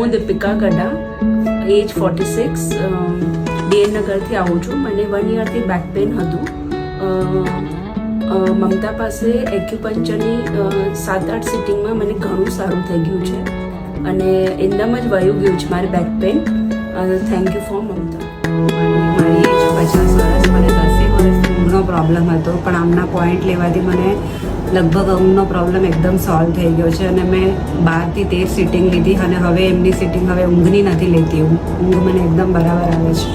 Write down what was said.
હું દીપિકા ગડા, એજ 46, ડીએન નગરથી આવું છું. મને 1 યરથી બેક પેઇન હતું. મમતા પાસે એક્યુપંચરની 7-8 સિટિંગમાં મને ઘણું સારું થઈ ગયું છે અને એકદમ જ વયું ગયું છે મારી back pain. Thank you for Mamata. મારી એજ 50 વર્ષ, મને 10 વર્ષથી ઊંઘનો પ્રોબ્લેમ હતો, પણ આમના પોઈન્ટ લેવાથી મને લગભગ ઊંઘનો પ્રોબ્લેમ એકદમ સોલ્વ થઈ ગયો છે અને મેં 12 થી 13 સિટિંગ લીધી અને હવે એમની સિટિંગ હવે ઊંઘની નથી લેતી. ઊંઘ મને એકદમ બરાબર આવે છે.